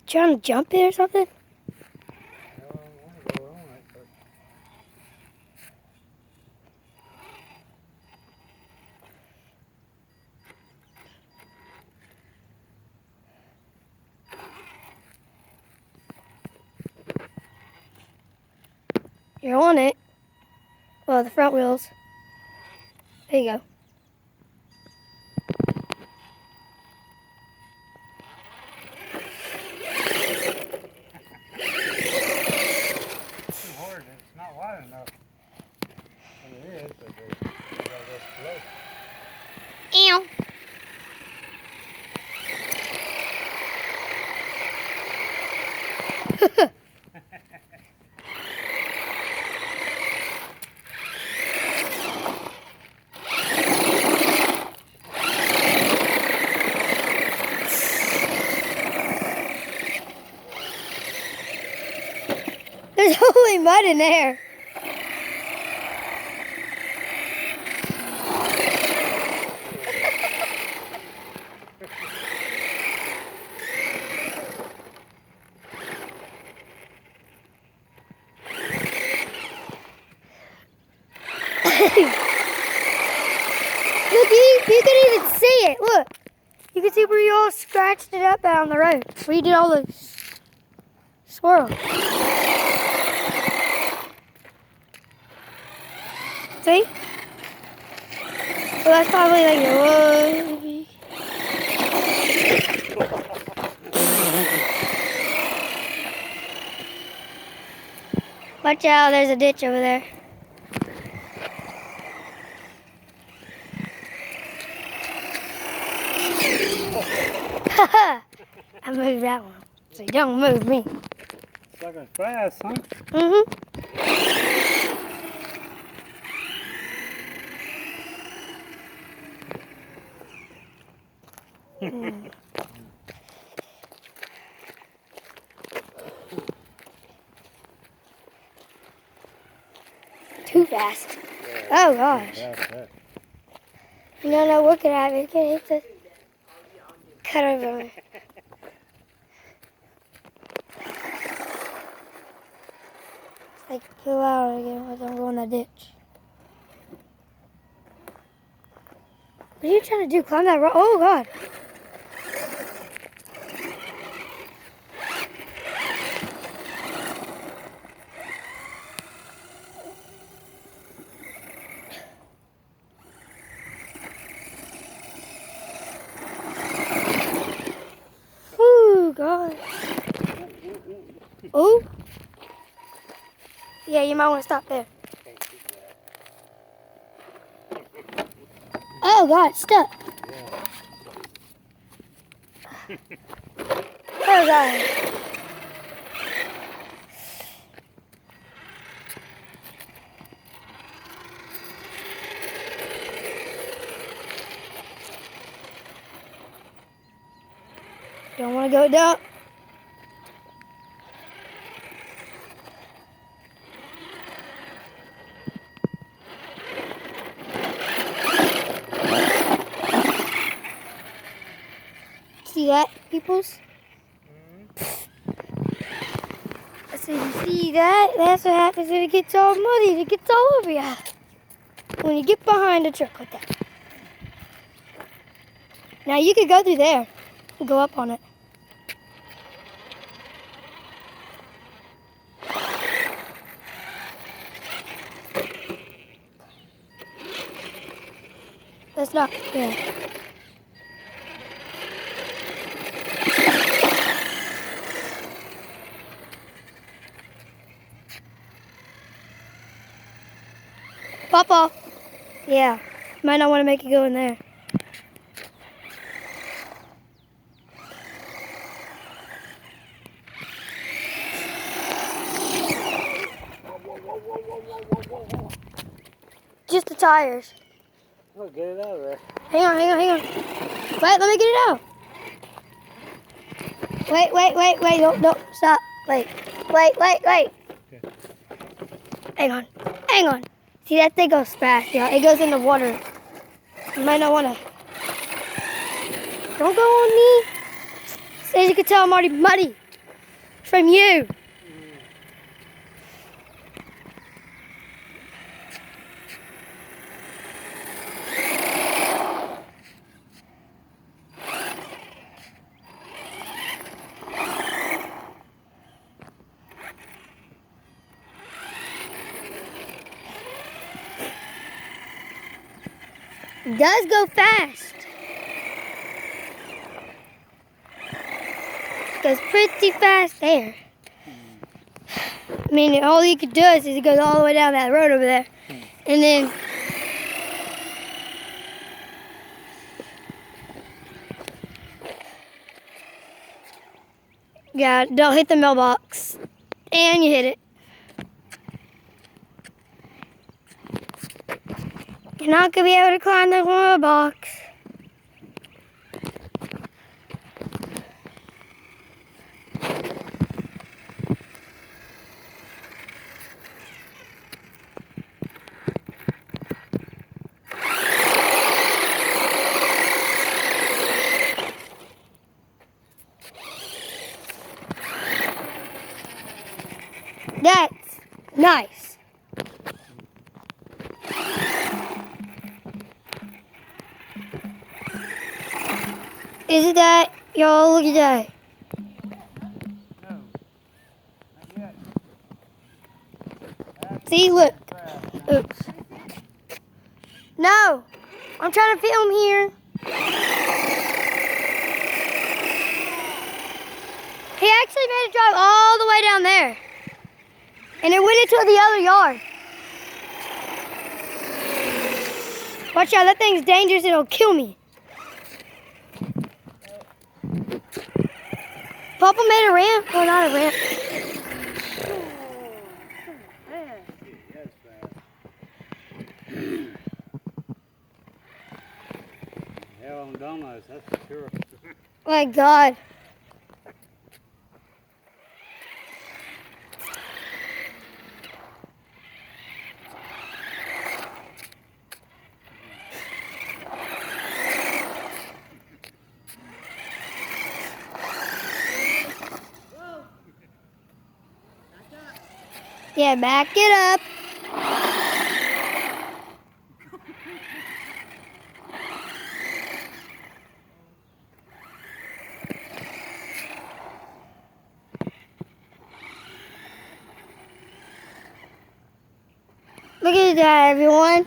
Trying to jump it or something? I don't want to go on it, but You're on it. Well, the front wheels. There you go. it's too hard. It's not wide enough. Well, it is, but you gotta go slow. Ew. There's only mud in there. Look, you can even see it. Look. You can see where you all scratched it up out on the road. Where you did all the swirl. See? Well, that's probably like whoa. Watch out, there's a ditch over there. I moved that one, so you don't move me. It's like a fast, huh? Too fast. Oh gosh. Yeah. No, what could happen? It could hit the cut over me. It's like go out again as I'm going in the ditch. What are you trying to do? Climb that rock? Oh god. Ooh, God. Oh. Yeah, you might want to stop there. Oh, God, it's stuck. Oh, God. Don't want to go down. See that, peoples? So you see that? That's what happens when it gets all muddy. It gets all over you. When you get behind a truck like that. Now you could go through there and go up on it. That's not, yeah. Papa. Yeah. Might not want to make it go in there. Just the tires. Oh, get it out of there. Hang on. Wait, let me get it out. Wait. No, stop. Wait. Okay. Hang on. See, that thing goes fast, y'all. It goes in the water. You might not want to. Don't go on me. As you can tell, I'm already muddy. from you. It does go fast. It goes pretty fast there. I mean, all you could do is it goes all the way down that road over there. And then yeah, don't hit the mailbox. And you hit it. You're not going to be able to climb the mailbox. That's nice. Isn't that, y'all, look at that. No. Not yet. See, look. Fast. Oops. No, I'm trying to film here. He actually made it drive all the way down there. And it went into the other yard. Watch out, that thing's dangerous. It'll kill me. Papa made a ramp. Well, not a ramp. That's fast. Hell on donuts, that's for sure. My God. Yeah, back it up. Look at that, everyone.